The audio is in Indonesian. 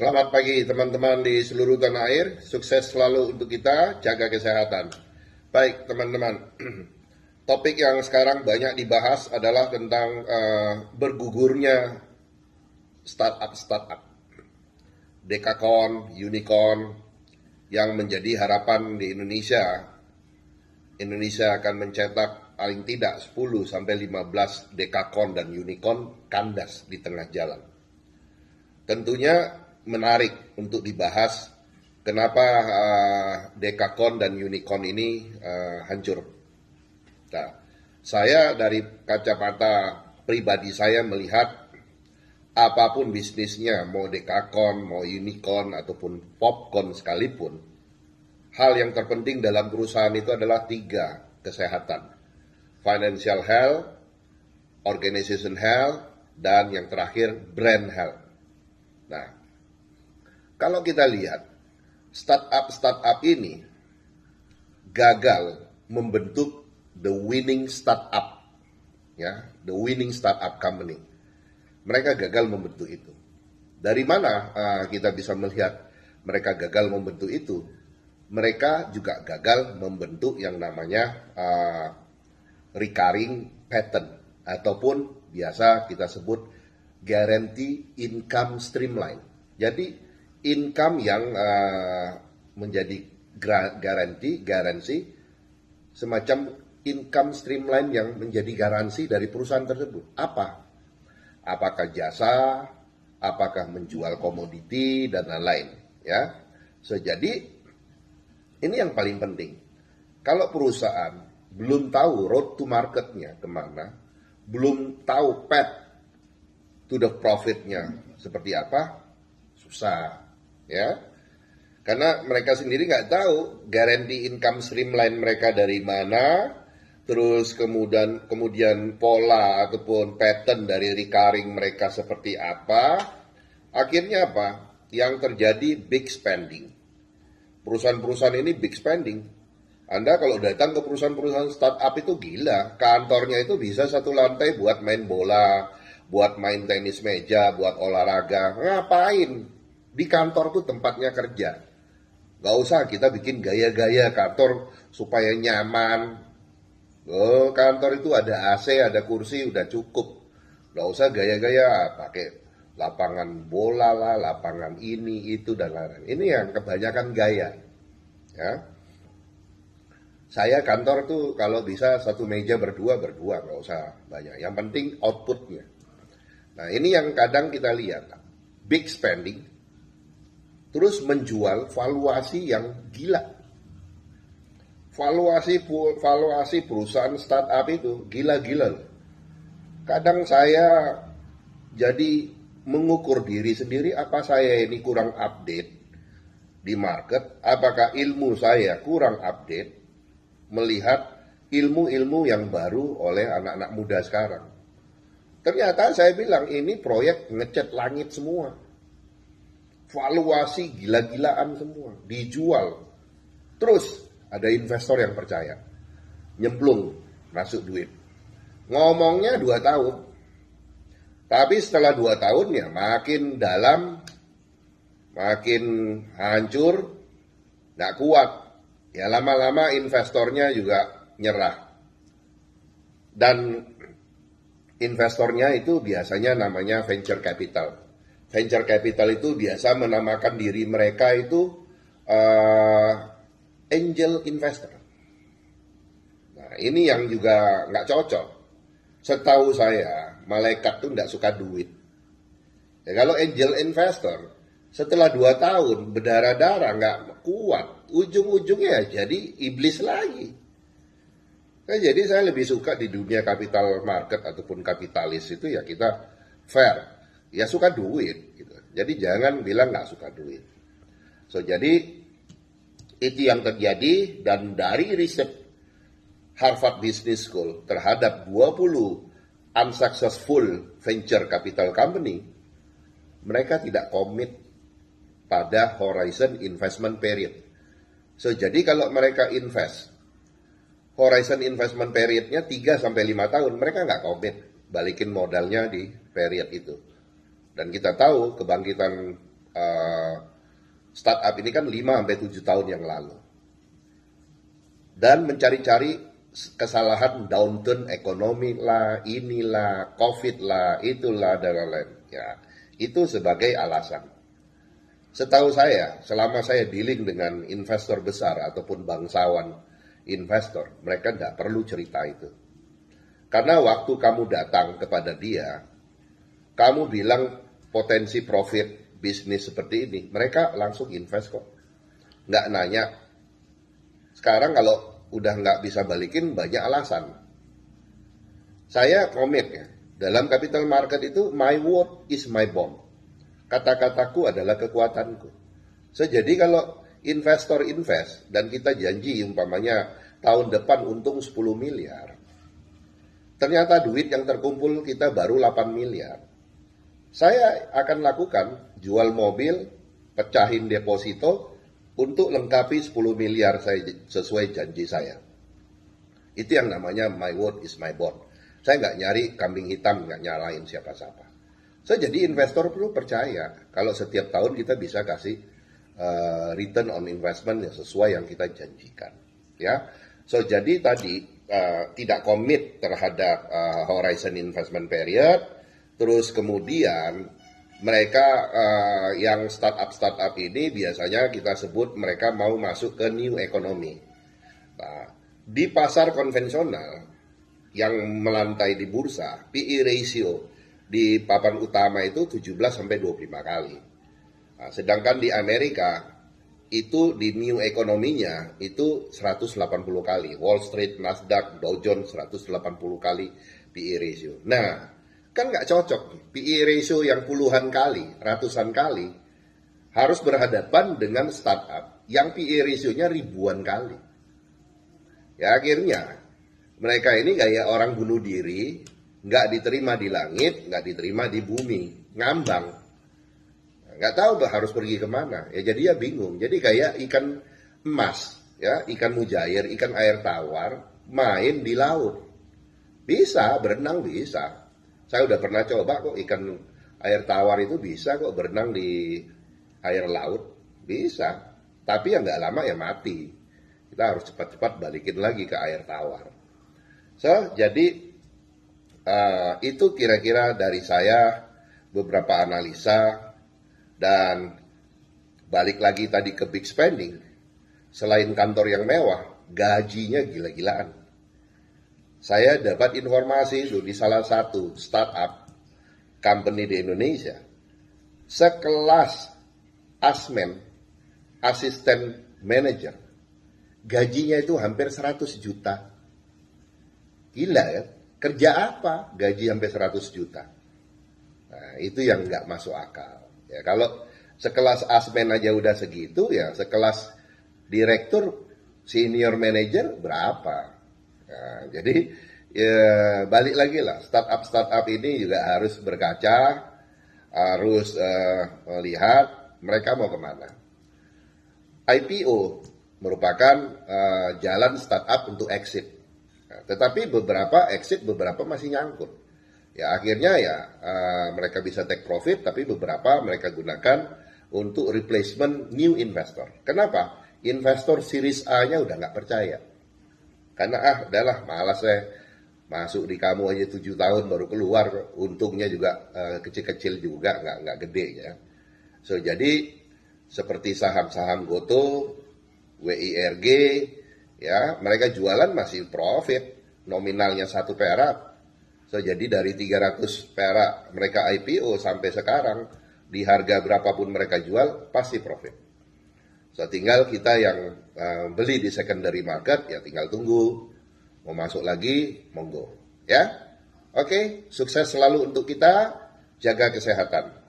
Selamat pagi teman-teman di seluruh tanah air, sukses selalu untuk kita, jaga kesehatan. Baik teman-teman, topik yang sekarang banyak dibahas adalah tentang bergugurnya startup, dekakorn, unicorn yang menjadi harapan di Indonesia. Indonesia akan mencetak paling tidak 10 sampai 15 dekakorn dan unicorn kandas di tengah jalan. Tentunya menarik untuk dibahas kenapa dekakorn dan unicorn ini hancur. Nah, saya dari kacamata pribadi saya melihat apapun bisnisnya, mau dekakorn, mau unicorn ataupun popcorn sekalipun, hal yang terpenting dalam perusahaan itu adalah 3: kesehatan, financial health, organization health, dan yang terakhir brand health. Nah, kalau kita lihat startup ini gagal membentuk the winning startup, ya, the winning startup company. Mereka gagal membentuk itu. Dari mana kita bisa melihat mereka gagal membentuk itu? Mereka juga gagal membentuk yang namanya recurring pattern ataupun biasa kita sebut guarantee income streamline. Jadi income yang menjadi garansi semacam income streamline yang menjadi garansi dari perusahaan tersebut. Apakah jasa, apakah menjual komoditi dan lain-lain, ya. Jadi ini yang paling penting. Kalau perusahaan belum tahu road to marketnya kemana, belum tahu path to the profitnya seperti apa, susah, ya. Karena mereka sendiri nggak tahu guarantee income streamline mereka dari mana, terus kemudian pola ataupun pattern dari recurring mereka seperti apa. Akhirnya apa? Yang terjadi big spending. Perusahaan-perusahaan ini big spending. Anda kalau datang ke perusahaan-perusahaan startup itu gila, kantornya itu bisa satu lantai buat main bola, buat main tenis meja, buat olahraga. Ngapain? Di kantor tuh tempatnya kerja. Gak usah kita bikin gaya-gaya kantor supaya nyaman. Oh, kantor itu ada AC, ada kursi, udah cukup. Gak usah gaya-gaya, pakai lapangan bola lah, lapangan ini, itu, dan lain-lain. Ini yang kebanyakan gaya. Ya. Saya kantor tuh kalau bisa satu meja berdua, gak usah banyak. Yang penting outputnya. Nah, ini yang kadang kita lihat. Big spending, terus menjual valuasi yang gila. Valuasi perusahaan startup itu gila-gila. Kadang saya jadi mengukur diri sendiri, apa saya ini kurang update di market, apakah ilmu saya kurang update melihat ilmu-ilmu yang baru oleh anak-anak muda sekarang. Ternyata saya bilang ini proyek ngecat langit semua. Valuasi gila-gilaan semua, dijual. Terus ada investor yang percaya, nyemplung, masuk duit. Ngomongnya 2 tahun. Tapi setelah 2 tahun ya makin dalam, makin hancur, gak kuat. Ya lama-lama investornya juga nyerah. Dan investornya itu biasanya namanya venture capital. Venture capital itu biasa menamakan diri mereka itu angel investor. Nah, ini yang juga nggak cocok. Setahu saya, malaikat tuh nggak suka duit. Ya, kalau angel investor, setelah 2 tahun berdarah-darah nggak kuat, ujung-ujungnya jadi iblis lagi. Nah, jadi saya lebih suka di dunia capital market ataupun kapitalis itu ya kita fair. Ya suka duit gitu. Jadi jangan bilang nggak suka duit. Jadi itu yang terjadi, dan dari riset Harvard Business School terhadap 20 unsuccessful venture capital company, mereka tidak komit pada horizon investment period. Jadi kalau mereka invest, horizon investment periodnya 3-5 tahun, mereka nggak komit balikin modalnya di period itu. Dan kita tahu kebangkitan uh, startup ini kan 5-7 tahun yang lalu. Dan mencari-cari kesalahan downturn ekonomi lah, inilah, COVID lah, itulah, dan lain-lain. Ya, itu sebagai alasan. Setahu saya, selama saya dealing dengan investor besar ataupun bangsawan investor, mereka tidak perlu cerita itu. Karena waktu kamu datang kepada dia, kamu bilang potensi profit bisnis seperti ini, mereka langsung invest kok. Nggak nanya. Sekarang kalau udah nggak bisa balikin, banyak alasan. Saya komit ya, dalam capital market itu, my word is my bond. Kata-kataku adalah kekuatanku. So, jadi kalau investor invest dan kita janji umpamanya tahun depan untung 10 miliar, ternyata duit yang terkumpul kita baru 8 miliar. Saya akan lakukan jual mobil, pecahin deposito untuk lengkapi 10 miliar saya sesuai janji saya. Itu yang namanya my word is my bond. Saya nggak nyari kambing hitam, nggak nyalain siapa-siapa. So, jadi investor perlu percaya kalau setiap tahun kita bisa kasih return on investment yang sesuai yang kita janjikan. Ya, so jadi tadi tidak komit terhadap horizon investment period, terus kemudian mereka yang startup ini biasanya kita sebut mereka mau masuk ke new economy. Nah, di pasar konvensional yang melantai di bursa, PE ratio di papan utama itu 17-25 kali. Nah, sedangkan di Amerika itu di new economy-nya itu 180 kali. Wall Street, Nasdaq, Dow Jones 180 kali PE ratio. Nah, kan nggak cocok. PE ratio yang puluhan kali, ratusan kali harus berhadapan dengan startup yang PE ratio-nya ribuan kali. Ya, akhirnya mereka ini kayak orang bunuh diri, nggak diterima di langit, nggak diterima di bumi, ngambang, nggak tahu harus pergi kemana. Ya jadi ya bingung. Jadi kayak ikan emas, ya ikan mujair, ikan air tawar, main di laut. Bisa berenang bisa. Saya udah pernah coba kok ikan air tawar itu bisa kok berenang di air laut, bisa. Tapi ya nggak lama ya mati. Kita harus cepat-cepat balikin lagi ke air tawar. So jadi itu kira-kira dari saya beberapa analisa, dan balik lagi tadi ke big spending. Selain kantor yang mewah, gajinya gila-gilaan. Saya dapat informasi itu di salah satu startup company di Indonesia, sekelas Asmen, asisten manager, gajinya itu hampir 100 juta. Gila ya. Kerja apa? Gaji sampai 100 juta. Nah, itu yang nggak masuk akal. Ya, kalau sekelas Asmen aja udah segitu, ya sekelas direktur, senior manager berapa? Nah, jadi ya, balik lagi lah. Startup ini juga harus berkaca, harus melihat mereka mau kemana. IPO merupakan jalan startup untuk exit. Nah, tetapi beberapa exit, beberapa masih nyangkut. Ya akhirnya ya mereka bisa take profit, tapi beberapa mereka gunakan untuk replacement new investor. Kenapa? Investor series A-nya udah nggak percaya. Karena udahlah malas saya masuk di kamu aja 7 tahun baru keluar, untungnya juga kecil-kecil juga, nggak gede ya. So jadi seperti saham-saham Goto, WIRG, ya mereka jualan masih profit, nominalnya 1 perak. So jadi dari 300 perak mereka IPO sampai sekarang di harga berapapun mereka jual pasti profit. So tinggal kita yang beli di secondary market ya tinggal tunggu mau masuk lagi monggo ya. Oke, sukses selalu untuk kita, jaga kesehatan.